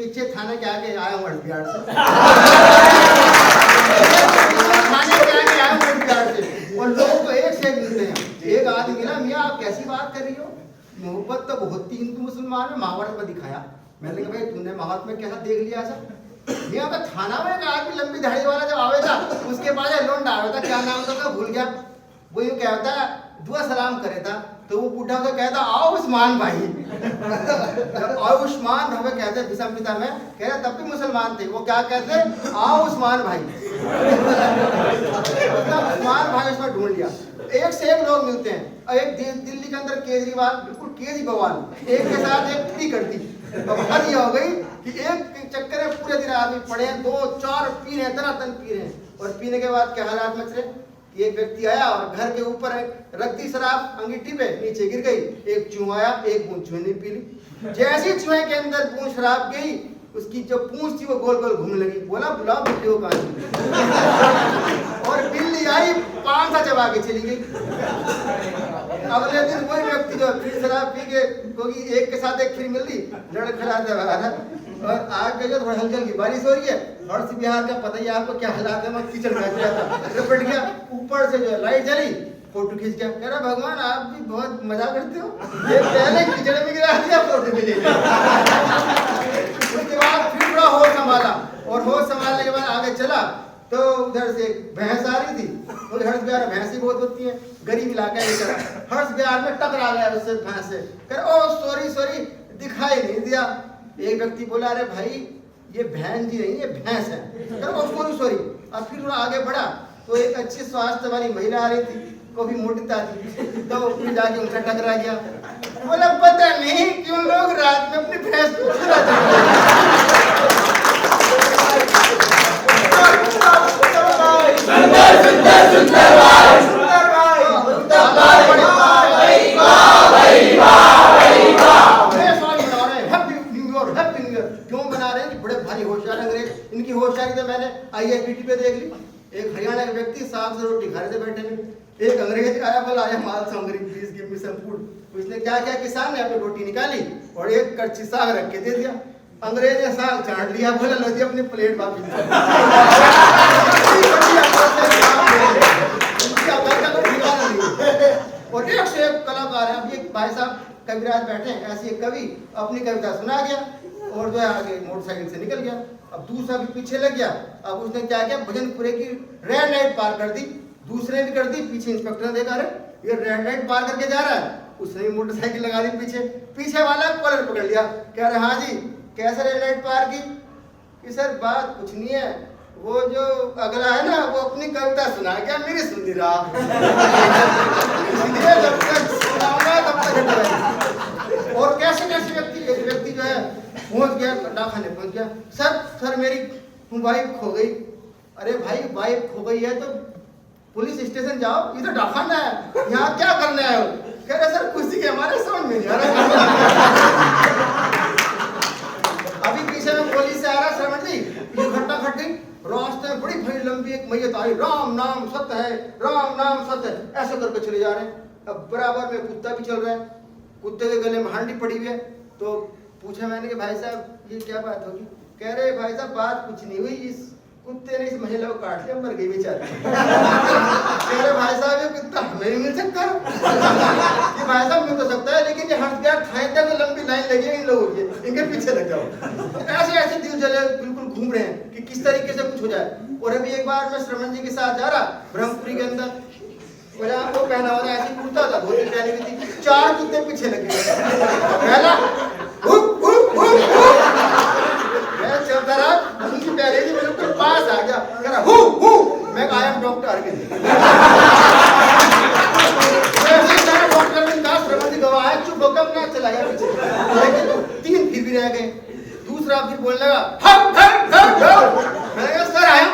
पीछे थाने के आगे आया हूँ बिहार से। थाने के आगे आया हूँ बिहार से, और लोग तो एक से मिलते हैं। एक आदमी मिला, मियाँ आप कैसी बात कर रही हो, मोहब्बत तो बहुत थी हिंदू मुसलमान में, महाभारत में दिखाया। मैंने कहा भाई तूने महाभारत में कैसा देख लिया ऐसा? मियाँ का थाना में एक आदमी लंबी दाढ़ी वाला जब आवे था, उसके पास लोंडा आवे था, क्या नाम था भूल गया, वो यूँ क्या होता है दुआ सलाम करे था, तो वो बूढ़ा तो कहता आओ उस्मान भाई। आओ उस्मान हमें कहते विषम पिता में कह रहे तब भी मुसलमान थे, वो क्या कहते आओ उस्मान भाई। उस्मान भाई उसमें ढूंढ लिया। एक से एक लोग मिलते हैं, और एक दिल्ली के अंदर केजरीवाल, बिल्कुल केजरीवाल एक के साथ एक फ्री कर दी। अब हद ये हो गई कि एक चक्कर में पूरे दिन आदमी पड़े हैं, 2-4 पी रहे हैं, तन पी रहे हैं। और पीने के बाद क्या हालात मच रहे कि एक व्यक्ति आया और घर के ऊपर रख दी शराब अंगीठी पे, नीचे गिर गई, एक चूहा आया, एक बूंद चूहे ने पी ली। जैसी चूहे के अंदर बूंद शराब गई, उसकी जो पूंछ थी वो गोल गोल घूमने लगी। बोला बुलाओ बिल्ली को कहां। और बिल्ली आई, पान सा चबा के चली गई। अगले दिन वही व्यक्ति जो फिर शराब पी के, क्योंकि एक के साथ एक फिर मिल ली, लड़खड़ाते हुए और आगे जो थोड़ा हल्की हल्की बारिश हो रही है, और बिहार का पता ही आपको क्या हालात है, मैं कीचड़ में रपट गया, ऊपर से जो लाइट जली, फोटो खींच गया, कह रहा भगवान आप भी बहुत मजा करते हो, ये पहले कीचड़ में गिरा दिया, फोटो भी ले लिया। उसके बाद फिर थोड़ा होश संभाला, और होश संभालने के बाद आगे चला तो उधर से एक भैंस आ रही थी, और हर्ष बिहार में भैंसी बहुत होती है, गरीब इलाका है, हर्ष बिहार में टकरा गया उससे भैंस से, कह ओ सॉरी दिखाई नहीं दिया। एक व्यक्ति बोला अरे भाई ये भैंस जी नहीं, ये भैंस है, सॉरी। अब फिर थोड़ा आगे बढ़ा तो एक अच्छी स्वास्थ्य वाली महिला आ रही थी, को भी मोटिता थी, तो फिर जाके उनका टकरा गया। बोला पता नहीं क्यों लोग रात में अपनी भैंस को चुराते हैं। क्यों बना रहे हैं? बड़े भारी होशियार अंग्रेज, इनकी होशियारी तो मैंने IIPT पे देख ली। एक हरियाणा के व्यक्ति साग से रोटी खा रहे थे बैठे में, एक अंग्रेज आया, बोला आया माल summary please give me some food. उसने क्या किया, किसान ने अपनी रोटी निकाली और एक कच्ची साग रख के दे दिया। अंग्रेज ने साग चाट लिया, बोला लो जी अपनी प्लेट वापस। और एक से एक कलाकार है। अब ये भाई साहब कविराज बैठे हैं, ऐसे एक कवि अपनी कविता सुना गया और जो है आगे मोटरसाइकिल से निकल गया। अब दूसरा भी पीछे लग गया। अब उसने क्या किया, भजनपुरे की रेड लाइट पार कर दी, दूसरे भी कर दी। पीछे इंस्पेक्टर ने देखा, अरे ये रेड लाइट पार करके जा रहा है, उसने भी मोटरसाइकिल लगा दी पीछे। पीछे वाला कॉलर पकड़ लिया, कह रहे हाँ जी कैसे रेड लाइट पार की? कि सर बात कुछ नहीं है, वो जो अगला है ना वो अपनी कविता सुना क्या, मेरी सुन नहीं रहा। जब तक सुनाऊंगा तब तक। और कैसे कैसे व्यक्ति जो है पहुंच गया, डाकखाने पहुंच गया, सर मेरी वाइफ खो गई। अरे भाई वाइफ खो गई है तो पुलिस स्टेशन जाओ, ये तो डाकखाना है, यहाँ क्या करने आए हो? कह रहे सर खुशी के हमारे समझ में नहीं आ रहा। अभी पीछे में पुलिस से आ रहा, श्रवण जी ये घटना घट गई, रास्ते में बड़ी भारी लंबी एक मैयत आई, राम नाम सत्य है, राम नाम सत्य है, ऐसे करके चले जा रहे हैं। अब बराबर में कुत्ता भी चल रहा है, कुत्ते के गले में हांडी पड़ी हुई है। तो पूछा मैंने कि भाई साहब ये क्या बात होगी? कह रहे भाई साहब बात कुछ नहीं हुई, इस कुत्ते ने इस महिला को काट लिया, मर गई बेचारी। कह रहे भाई साहब ये कुत्ता हमें भी मिल सकता है? कि भाई साहब मिल तो सकता है, लेकिन ये हंसगढ़ थाने तक लंबी लाइन लगी है इन लोगों की, इनके पीछे लग जाओ। तो ऐसे ऐसे दिल जले बिल्कुल घूम रहे हैं कि किस तरीके से कुछ हो जाए। और अभी एक बार मैं श्रवण जी के साथ जा रहा ब्रह्मपुरी के अंदर, वो पहना हुआ ऐसी कुर्ता था, धोती पहनी हुई थी, 4 कुत्ते पीछे लगे। पहला मैं चलता रहा, उनकी पहले ही मेरे पास आ गया, कह रहा मैं I am doctor Arvind. Doctor Arvind Das Shravan ji गवाह है, चुप होकर अपना चला गया पीछे। लेकिन 3 फिर भी रह गए। दूसरा फिर बोलने लगा मैंने कहा सर आई एम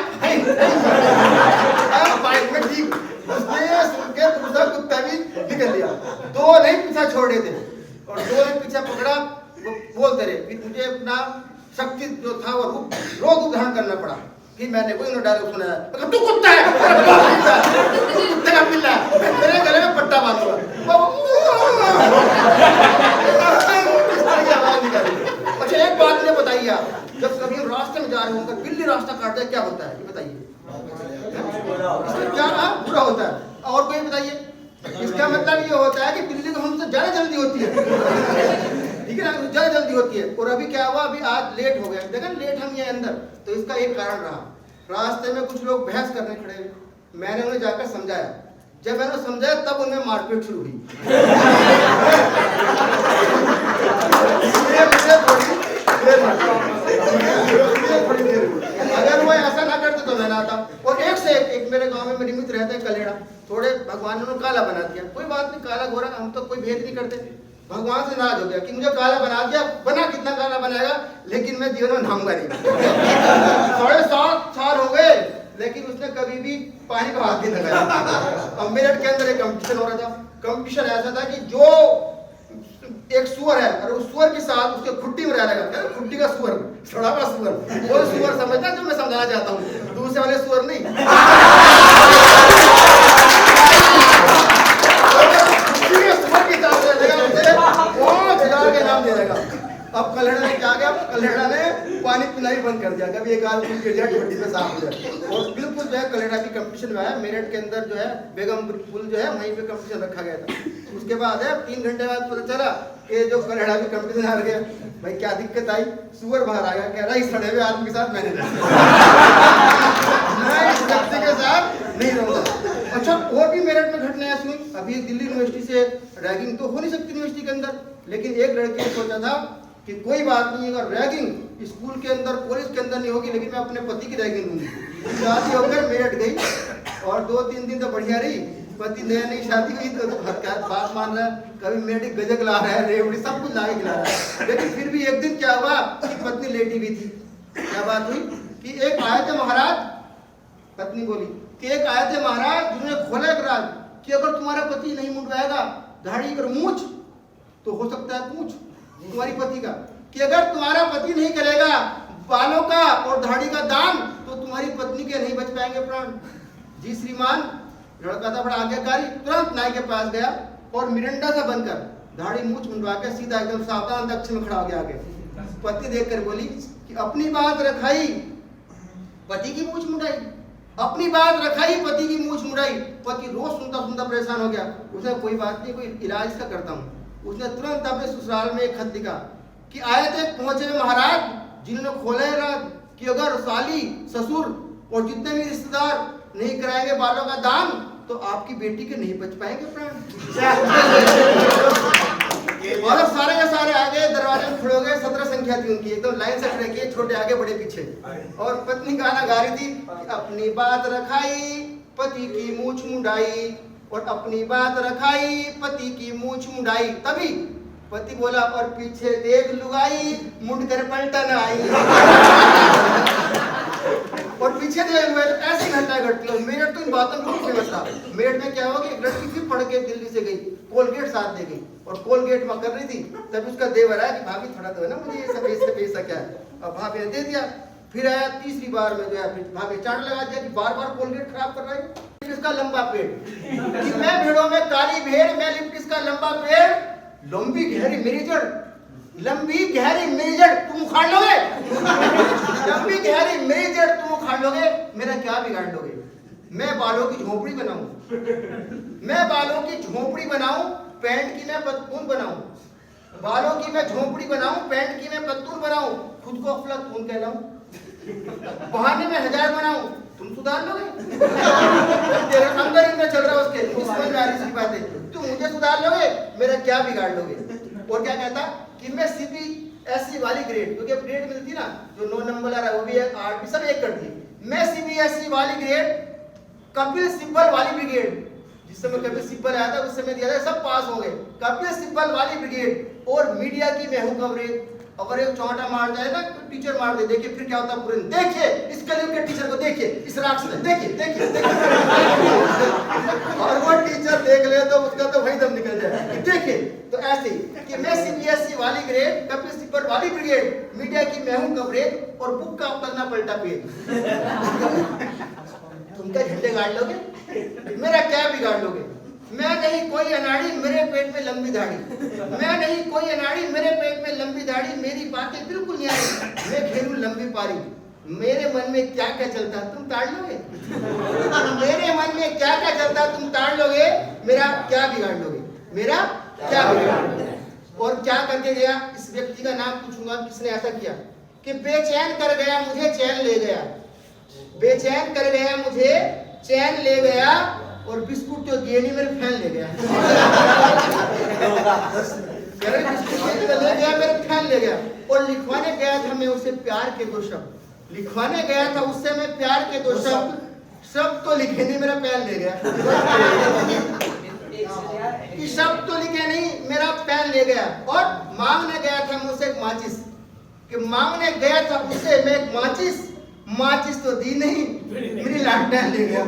फाइन, मैं ठीक। उसने सुन के दूसरा कुत्ता भी निकल लिया। 2 नहीं पीछा छोड़ रहे थे और 2 ने पीछा पकड़ा, वो बोलते रहे। फिर मुझे अपना शक्ति जो था वो रोग धारण करना पड़ा। फिर मैंने कोई डायलॉग सुना, तू कुत्ता है, कुत्ते का पिल्ला है, मेरे गले में पट्टा बांधूंगा। इस तरह की आवाज निकाली। अच्छा मुझे एक बात ने बताइए आप, जब कभी हम रास्ते में जा रहे होंगे, बिल्ली रास्ता काटता है क्या होता है, ये बताइए। इसमें क्या बुरा होता है? और कोई बताइए। इसका मतलब ये होता है कि बिल्ली तो हमसे ज्यादा जल्दी होती है, ठीक है ना, ज्यादा जल्दी होती है। और अभी क्या हुआ, अभी आज लेट हो गया, देखा लेट हम ये अंदर, तो इसका एक कारण रहा, रास्ते में कुछ लोग बहस करने खड़े हुए, मैंने उन्हें जाकर समझाया, जब मैंने समझाया तब उनमें मारपीट शुरू हुई। अगर वो ऐसा ना करते तो मैं ना आता। और एक से एक मेरे गांव में मेरे मित्र रहते हैं कलेड़ा, थोड़े भगवान ने उन्हें काला बना दिया, कोई बात नहीं, काला गोरा हम तो कोई भेद नहीं करते, भगवान से नाराज हो गया कि मुझे काला बना दिया, बना कितना काला बनाएगा, लेकिन मैं जीवन में नहाऊंगा नहीं। 7.5 साल हो गए, लेकिन उसने कभी भी पानी का हाथ नहीं लगाया। अब मेरठ के अंदर एक कंपटीशन हो रहा था, कंपटीशन ऐसा था कि जो एक सुअर है और उस सुअर के साथ उसके खुट्टी में रहेगा, खुट्टी का सुअर, सड़ा का सुअर, वो सुअर समझता जो मैं समझाना चाहता हूँ, दूसरे वाले सुअर नहीं। सुअर के साथ रहेगा, उसे वो खिला के नाम दे देगा। अब कल्हड़ा ने क्या किया, कल्हड़ा ने पानी पीना ही बंद कर दिया, कभी एक आध गिर जाए छोटी पे साफ हो जाए। और बिल्कुल जो है कल्हड़ा की कंपटीशन में आया, मेरठ के अंदर जो है बेगम पुल जो है वहीं पे कंपटीशन रखा गया था। उसके बाद है 3 घंटे बाद पता चला कि जो कल्हड़ा की कंपटीशन आ गया, भाई क्या दिक्कत आई, सुअर बाहर आ गया, कह रहा इस सड़े हुए आदमी के साथ मैंने मैं इस व्यक्ति के साथ नहीं रहूंगा। अच्छा, और भी मेरठ में घटना ऐसी हुई, अभी दिल्ली यूनिवर्सिटी से रैगिंग तो हो नहीं सकती यूनिवर्सिटी के अंदर, लेकिन एक लड़की ने सोचा था कि कोई बात नहीं, अगर रैगिंग स्कूल के अंदर कॉलेज के अंदर नहीं होगी, लेकिन मैं अपने पति की रैगिंग लूंगी। शादी होकर मेरठ गई और 2-3 दिन तो बढ़िया रही, पति नया नई शादी हुई तो बात मान रहा है, कभी मेरी गजक ला रहा है, रेवड़ी सब कुछ ला के खिला रहा है। लेकिन फिर भी एक दिन क्या हुआ कि पत्नी लेटी हुई थी, क्या बात हुई कि एक आए थे महाराज, पत्नी बोली कि एक आए थे महाराज जिन्होंने खोला एक राज कि अगर तुम्हारा पति नहीं मुंडवाएगा दाढ़ी और मूंछ तो हो सकता है पूछ तुम्हारी पति का, कि अगर तुम्हारा पति नहीं करेगा बालों का और दाढ़ी का दान तो तुम्हारी पत्नी के नहीं बच पाएंगे प्राण। जी श्रीमान, लड़का था बड़ा आज्ञाकारी, तुरंत नाई के पास गया और मिरंडा सा बनकर दाढ़ी मूंछ मुंडवा के सीधा एकदम सावधान दक्षिण में खड़ा हो गया आगे। पति देखकर बोली कि अपनी बात रखाई पति की मूंछ मुंडाई, अपनी बात रखाई पति की मूंछ मुंडाई। पति रोज सुनता सुनता परेशान हो गया, उसने कोई बात नहीं, कोई इलाज इसका करता हूँ। उसने तुरंत अपने ससुराल में एक खत लिखा कि आए थे पहुंचे हुए महाराज जिन्होंने खोला है राज कि अगर साली ससुर और जितने भी रिश्तेदार नहीं कराएंगे बालों का दान तो आपकी बेटी के नहीं बच पाएंगे प्राण। और अब सारे के सारे आगे दरवाजे में खड़े हो गए, 17 संख्या थी उनकी, एकदम लाइन से खड़े किए, छोटे आगे बड़े पीछे। और पत्नी गाना गा रही थी कि अपनी बात रखाई पति की मूंछ मुंडाई, और अपनी बात रखाई पति की मूंछ मुंडाई। तभी पति बोला और पीछे देख लुगाई मुंड कर पलटन आई। और पीछे देख लुगाई, ऐसी घटना घटती है। मेरठ तो इन बातों में बहुत फेमस था। मेरठ में क्या हुआ कि एक लड़की फिर पढ़ के दिल्ली से गई, कोलगेट साथ दे गई और कोलगेट में कर रही थी, तब उसका देवर आया कि भाभी थोड़ा दो ना मुझे, ये सब पैसा क्या है। अब भाभी ने दे दिया। फिर आया तीसरी बार में जो है फिर भाभी चाट लगा दिया कि बार बार कोलगेट खराब कर रहा है। इसका लंबा पेड़ कि मैं भेड़ों में काली भेड़, मैं लिपट इसका लंबा पेड़, लंबी गहरी मेरी जड़, लंबी गहरी मेरी जड़ तुम उखाड़ लोगे, लंबी गहरी मेरी जड़ तुम उखाड़ लोगे, मेरा क्या बिगाड़ लोगे। मैं बालों की झोपड़ी बनाऊं, मैं बालों की झोपड़ी बनाऊं, पैंट की मैं पतलून बनाऊं, बालों की मैं झोपड़ी बनाऊं, पैंट की मैं पतलून बनाऊं, खुद को अफलातून कहलाऊं, बहाने में 1000 बनाऊं, तुम सुधार लोगे। तेरे अंदर ही में चल रहा उसके, समझ में आ रही सी बातें, तुम मुझे सुधार लोगे, मेरा क्या बिगाड़ लोगे। और क्या कहता कि मैं CBSE वाली ग्रेड, क्योंकि ग्रेड मिलती ना, जो 9 नंबर आ रहा है वो भी 8 भी सब एक कर दी, मैं CBSE वाली ग्रेड, कपिल सिब्बल वाली ब्रिगेड, जिस समय कपिल सिब्बल आया था उस समय दिया था, सब पास हो गए, कपिल सिब्बल वाली ब्रिगेड। और मीडिया की मैं हूं कवरेज, अगर एक चौंटा मार जाए ना तो टीचर मार दे, देखिए फिर क्या होता है पूरे, देखिए इस कलीम के टीचर को, देखिए इस राक्षस ने, देखिए देखिए देखिए। और वो टीचर देख ले तो उसका तो वही दम निकल जाए कि देखिए। तो ऐसे कि मैं CBSE वाली ग्रेड, कपिल सिब्बल वाली ब्रिगेड, मीडिया की मैं हूं कवरेज और बुक का करना पलटा पेज। तुम क्या झंडे गाड़ लोगे, मेरा क्या बिगाड़ लोगे। मैं नहीं कोई अनाड़ी मेरे पेट में लंबी दाढ़ी, मैं नहीं कोई अनाड़ी मेरे पेट में लंबी दाढ़ी, मेरी बातें बिल्कुल न्यारी, मैं खेलूं लंबी पारी, मेरे मन में क्या क्या चलता तुम ताड़ लोगे, मेरे मन में क्या क्या चलता तुम ताड़ लोगे, मेरा क्या बिगाड़ लोगे, मेरा क्या बिगाड़ लोगे। और क्या करके गया, इस व्यक्ति का नाम पूछूंगा किसने ऐसा किया कि बेचैन कर गया मुझे चैन ले गया, बेचैन कर गया मुझे चैन ले गया, और बिस्कुट तो दिए नहीं मेरे फैन ले गया, बिस्कुट ले गया मेरे फैन ले गया। और लिखवाने गया था मैं उसे प्यार के दो शब्द, लिखवाने गया था उससे मैं प्यार के दो शब्द तो लिखे नहीं मेरा पेन ले गया, कि शब्द तो लिखे नहीं मेरा पेन ले गया। और मांगने गया था मुझसे एक माचिस, कि मांगने गया था उससे मैं एक माचिस तो दी नहीं मेरी लालटेन ले गया।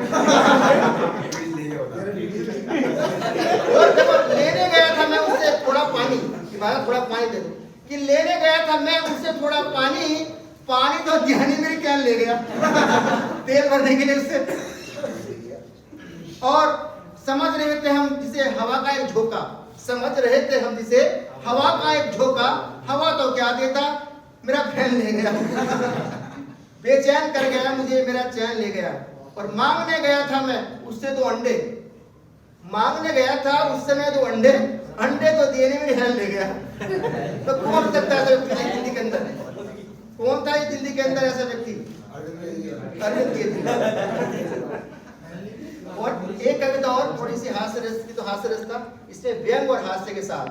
और जब लेने गया था मैं उससे थोड़ा पानी, कि भाई थोड़ा पानी दे दो, कि लेने गया था मैं उससे थोड़ा पानी तो दिया नहीं मेरी कैन ले गया तेल भरने के लिए उससे। और समझ रहे थे हम जिसे हवा का एक झोंका, समझ रहे थे हम जिसे हवा का एक झोंका, हवा तो क्या देता मेरा फैन ले गया, बेचैन कर गया मुझे मेरा चैन ले गया। और मांगने गया था मैं उससे दो अंडे, मांगने गया था उससे मैं दो अंडे तो दिए नहीं मेरी हैन ले गया। तो कौन सकता है दिल्ली के अंदर, कौन था दिल्ली के अंदर ऐसा व्यक्ति, अरविंद केजरीवाल। और एक कविता और थोड़ी सी हास्य रस की, तो हास्य रस था इसमें व्यंग और हास्य के साथ,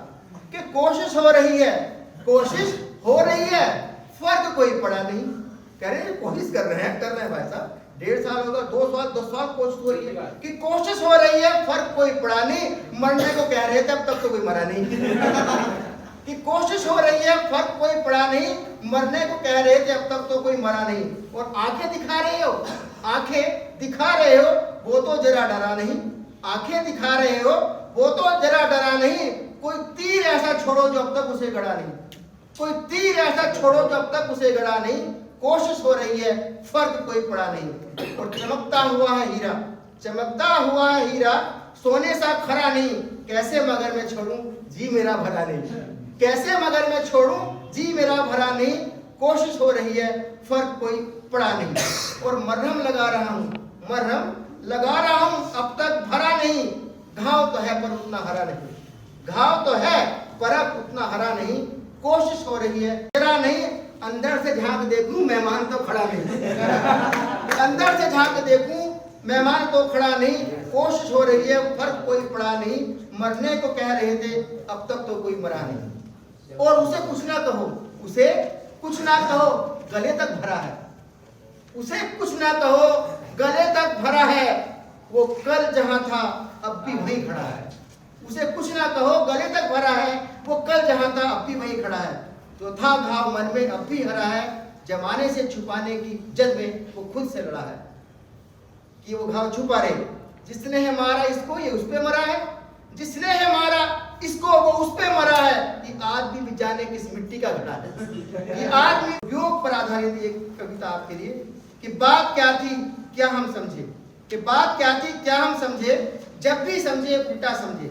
कि कोशिश हो रही है फर्क कोई पड़ा नहीं, कह रहे हैं कोशिश कर रहे हैं भाई साहब, 1.5 साल होगा, 2 साल 10 साल कोशिश हो रही है, कि कोशिश हो रही है फर्क कोई पड़ा नहीं, मरने को कह रहे थे अब तक तो कोई मरा नहीं कि कोशिश हो रही है फर्क कोई पड़ा नहीं, मरने को कह रहे थे अब तक तो कोई मरा नहीं। और आंखें दिखा रहे हो वो तो जरा डरा नहीं, आंखें दिखा रहे हो वो तो जरा डरा नहीं, कोई तीर ऐसा छोड़ो जो अब तक उसे गड़ा नहीं, कोई तीर ऐसा छोड़ो जो अब तक उसे गड़ा नहीं, कोशिश हो रही है फर्क कोई पड़ा नहीं। और चमकता हुआ है हीरा सोने सा खरा नहीं, कैसे मगर मैं छोड़ूं जी मेरा भरा नहीं, कैसे मगर मैं छोड़ूं जी मेरा भरा नहीं, कोशिश हो रही है फर्क कोई पड़ा नहीं। और मरहम लगा रहा हूं अब तक भरा नहीं, घाव तो है पर उतना हरा नहीं, घाव तो है पर अब उतना हरा नहीं, कोशिश हो रही है जरा नहीं, अंदर से झांक देखूं मेहमान तो खड़ा नहीं, अंदर से झांक देखूं मेहमान तो खड़ा नहीं, कोशिश हो रही है फर्क कोई पड़ा नहीं, मरने को कह रहे थे अब तक तो कोई मरा नहीं। और उसे कुछ ना कहो गले तक भरा है, उसे कुछ ना कहो गले तक भरा है, वो कल जहां था अब भी वहीं खड़ा है, उसे कुछ ना कहो गले तक भरा है, वो कल जहां था अब भी वहीं खड़ा है, जो था घाव मन में अब भी हरा है, जमाने से छुपाने की जद में वो खुद से लड़ा है, कि वो घाव छुपा रहे, जिसने है मारा इसको ये उस पे मरा है, जिसने है मारा इसको वो उस पे मरा है, ये आदमी भी जाने किस मिट्टी का घड़ा है। ये आदमी योग पर आधारित एक कविता आपके लिए, कि बात क्या थी क्या हम समझे, कि बात क्या थी क्या हम समझे, जब भी समझे उल्टा समझे,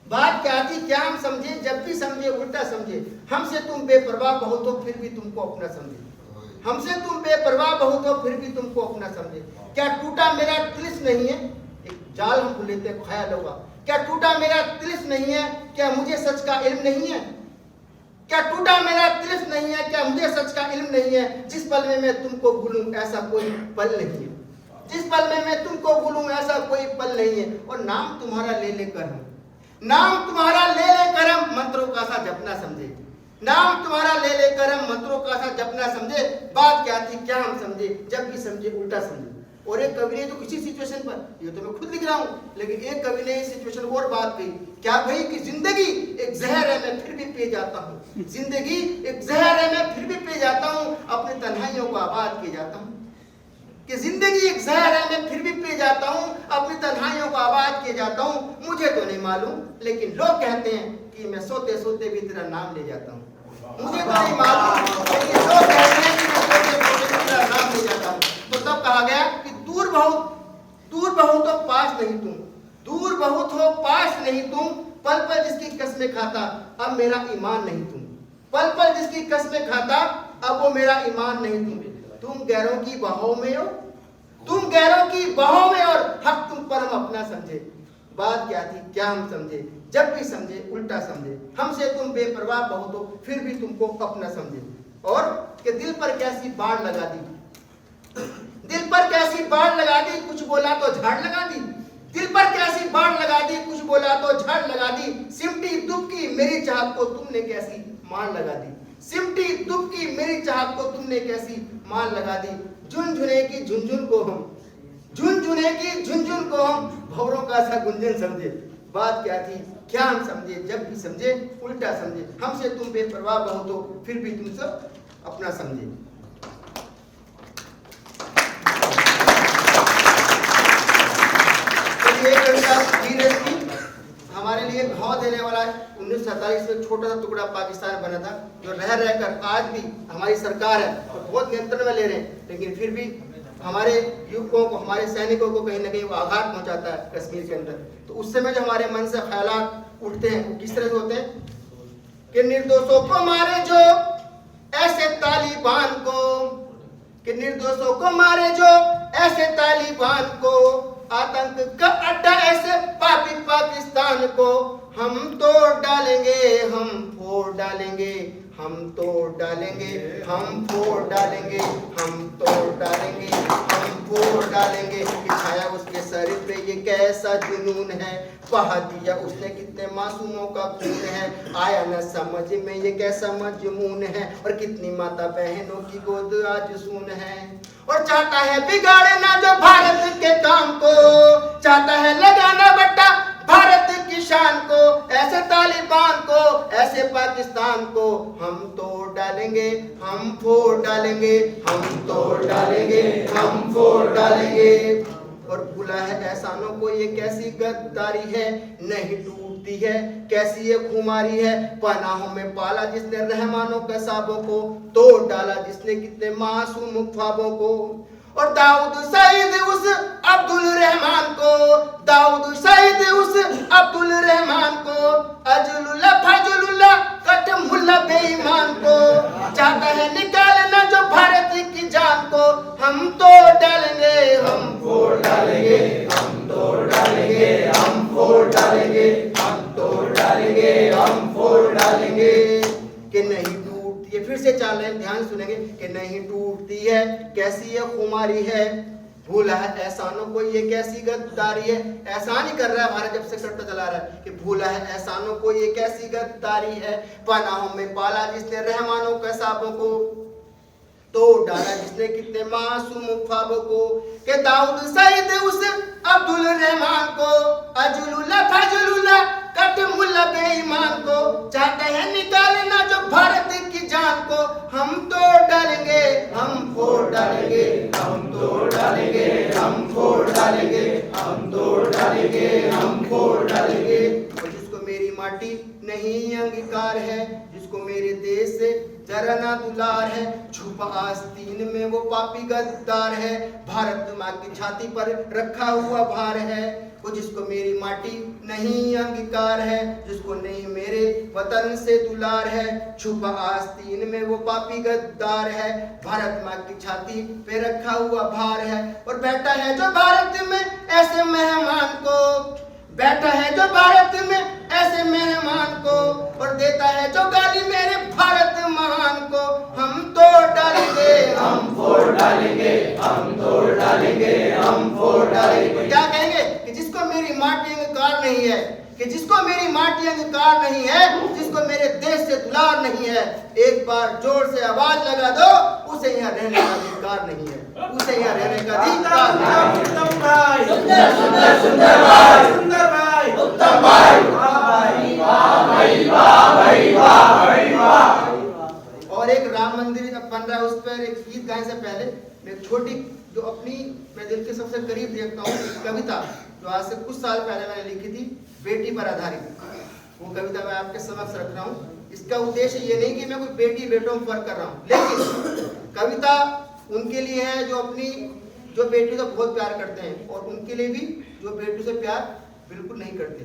बात क्या थी क्या हम समझे, जब भी समझे उल्टा समझे, हमसे तुम बेपरवाह बहुत हो फिर भी तुमको अपना समझे, हमसे तुम बेपरवाह बहुत हो फिर भी तुमको अपना समझे, क्या टूटा मेरा तिलिस्म नहीं है, एक जाल हम लेते हैं ख्याल होगा, क्या टूटा मेरा तिलिस्म नहीं है, क्या मुझे सच का इल्म नहीं है, क्या टूटा मेरा तिलिस्म नहीं है, क्या मुझे सच का इल्म नहीं है, जिस पल में मैं तुमको भूलूं ऐसा कोई पल नहीं है, जिस पल में मैं तुमको भूलूं ऐसा कोई पल नहीं है। और नाम तुम्हारा ले लेकर हम, नाम तुम्हारा ले लेकर हम मंत्रों का सा जपना समझे, नाम तुम्हारा ले लेकर हम मंत्रों का सा जपना समझे, बात क्या थी क्या हम समझे, जब भी समझे उल्टा समझे। और एक कवि ने तो इसी सिचुएशन पर, ये तो मैं खुद लिख रहा हूं, लेकिन एक कवि ने इस सिचुएशन और बात कही, क्या भाई कि जिंदगी एक जहर है मैं फिर भी पी जाता हूँ, जिंदगी एक जहर है मैं फिर भी पी जाता हूँ, अपनी तन्हाइयों को आबाद किए जाता हूँ, कि जिंदगी एक जहर है मैं फिर भी पी जाता हूँ, अपनी तन्हाइयों को आबाद किए जाता हूँ, मुझे तो नहीं मालूम लेकिन लोग कहते हैं कि मैं सोते सोते भी तेरा नाम ले जाता हूँ, मुझे तो नहीं मालूम लेकिन लोग कहते हैं कि मैं सोते सोते भी तेरा नाम ले जाता हूँ। तो तब कहा गया कि दूर बहुत तो पास नहीं तुम, दूर कसमें खाता, अब मेरा ईमान नहीं तुम। पल पल जिसकी कसमें खाता, अब वो मेरा ईमान नहीं तुम। तुम गैरों की बाहों में हो, तुम गैरों की बाहों में, और हक तुम पर हम अपना समझे। बात क्या थी, क्या हम समझे? जब भी समझे उल्टा समझे। हमसे तुम बेपरवाह बहुत हो, फिर भी तुमको अपना समझे। और कि दिल पर कैसी बाढ़ लगा दी, दिल पर कैसी बाढ़ लगा दी, कुछ बोला तो झाड़ लगा दी। दिल पर कैसी बाढ़ लगा दी, कुछ बोला तो झाड़ लगा दी। सिमटी दुबकी मेरी चाहत को तुमने कैसी मान लगा दी। सिमटी दुबकी मेरी चाहत को तुमने कैसी मान लगा दी। झुनझुने की झुनझुन को हम, झुनझुने की झुनझुन को हम भंवरों का सा गुंजन समझे। बात क्या थी, क्या हम समझे? जब भी समझे उल्टा समझे। हमसे तुम बेपरवाह बहुत हो, फिर भी तुम सब अपना समझे। तो ये कविता वीर की हमारे लिए घाव देने वाला है। 1947 में छोटा सा टुकड़ा पाकिस्तान बना था, जो रह रहकर आज भी हमारी सरकार है और बहुत नियंत्रण में ले रहे हैं, लेकिन फिर भी हमारे युवकों को, हमारे सैनिकों को कहीं ना कहीं वो आघात पहुंचाता है कश्मीर के अंदर। तो उस समय जो हमारे मन से ख्यालात उठते हैं वो किस तरह से होते हैं कि निर्दोषों को मारे जो ऐसे तालिबान को, कि निर्दोषों को मारे जो ऐसे तालिबान को, आतंक का अड्डा ऐसे पापी पाकिस्तान को हम तोड़ डालेंगे, हम फोड़ डालेंगे, हम तोड़ डालेंगे, हम फोड़ डालेंगे, हम तोड़ डालेंगे, हम फोड़ डालेंगे। छाया उसके सर पे ये कैसा जुनून है, बहा दिया उसने कितने मासूमों का खून है। आया न समझ में ये कैसा मजमून है, और कितनी माता बहनों की गोद आज सुन है। और चाहता है बिगाड़ना जो भारत के काम को, चाहता है लगाना बट्टा भारत की शान को। ऐसे तालिबान को, ऐसे पाकिस्तान को हम तोड़ डालेंगे, हम फोड़ डालेंगे, हम तोड़ डालेंगे, हम फोड़ डालेंगे। और भूला है एहसानों को ये कैसी गद्दारी है, नहीं टूटती है कैसी ये खुमारी है। पनाहों में पाला जिसने रहमानों के साबों को, तोड़ डाला जिसने कितने मासूम ख्वाबों को। और दाऊद सईद उस अब्दुल रहमान को, दाऊद सईद उस अब्दुल रहमान को, अजलुल्लाह फजलुल्लाह कट मुल्ला बेईमान को, चाहता है निकालना जो भारत की जान को। हम तोड़ डालेंगे, हम फोड़ डालेंगे, हम तोड़ डालेंगे, हम फोड़ डालेंगे, हम तोड़ डालेंगे, हम फोड़ डालेंगे। कि नहीं टूटती है, फिर से चाल रहे हैं, ध्यान सुनेंगे कि नहीं टूटती है कैसी ये खुमारी है। भूला है एहसानों को ये कैसी गद्दारी है। एहसान ही कर रहा है भारत जब से करता चला रहा है कि भूला है एहसानों को ये कैसी गद्दारी है। पनाहों में पाला जिसने रहमानों के साबों को, तोड़ डाला जिसने कितने मासूम ख्वाबों को। के दाऊद सईद उस अब्दुल रहमान को, अजलुल्लाह फजलुल्लाह कट मुल्ला बेईमान को, चाहते हैं निकालना जो भारत की जान को। हम तोड़ डालेंगे, हम फोड़ डालेंगे, हम तोड़ डालेंगे, हम फोड़ डालेंगे, हम तोड़ डालेंगे, हम फोड़ डालेंगे। जिसको मेरी माटी नहीं अंगीकार है, जिसको मेरे देश से जरा ना दुलार है, छुपा आस्तीन में वो पापी गद्दार है। भारत माँ की छाती पर रखा हुआ भार है, वो जिसको मेरी माटी नहीं अंगीकार है, जिसको नहीं मेरे वतन से दुलार है। छुपा आस्तीन में वो पापी गद्दार है, भारत माँ की छाती पे रखा हुआ भार है। और बैठा है जो भारत में ऐसे मेहमान को, बैठा है जो भारत में ऐसे मेहमान को, और देता है जो गाली मेरे भारत महान को। हम तोड़ डालेंगे, हम फोड़ डालेंगे, हम तोड़ डालेंगे, हम फोड़ डालेंगे। क्या कहेंगे कि जिसको मेरी माटी अंगीकार नहीं है, कि जिसको मेरी माटी अंगीकार नहीं है, जिसको मेरे देश से दुलार नहीं है, एक बार जोर से आवाज लगा दो, उसे यहाँ रहने का अधिकार नहीं है, उसे यहाँ रहने का अधिकार नहीं है। उत्तम भाई, सुंदर सुंदर सुंदर भाई, सुंदर भाई, उत्तम भाई, वाह भाई, वाह भाई, वाह भाई, वाह भाई, वाह। और एक राम मंदिर बन रहा है, उस पर एक गीत गाने से पहले मैं छोटी जो अपनी मैं दिल के सबसे करीब देखता हूँ कविता, जो आज से कुछ साल पहले मैंने लिखी थी, बेटी पर आधारित। वो कविता मैं आपके समक्ष रख रहा हूँ। इसका उद्देश्य ये नहीं कि मैं कोई बेटी बेटों में फर्क कर रहा हूँ, लेकिन कविता उनके लिए है जो अपनी जो बेटी से बहुत प्यार करते हैं, और उनके लिए भी जो बेटी से प्यार बिल्कुल नहीं करते।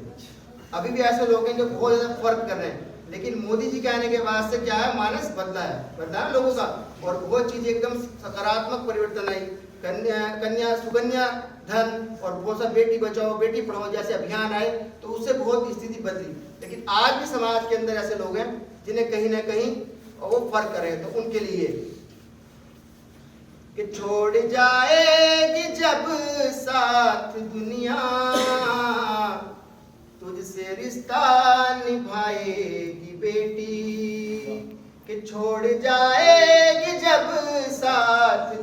अभी भी ऐसे लोग हैं जो बहुत ज्यादा फर्क कर रहे हैं, लेकिन मोदी जी के आने के बाद से क्या है, मानस बदला है लोगों का, और बहुत चीज एकदम सकारात्मक परिवर्तन आई। कन्या सुकन्या धन और बहुत सा बेटी बचाओ बेटी पढ़ाओ जैसे अभियान आए, तो उससे बहुत स्थिति बदली। लेकिन आज भी समाज के अंदर ऐसे लोग हैं जिन्हें कहीं ना कहीं वो फर्क कर रहे हैं। तो उनके लिए कि छोड़ जाएगी जब साथ दुनिया, तुझसे रिश्ता निभाएगी बेटी, कि छोड़ जाएगी जब साथ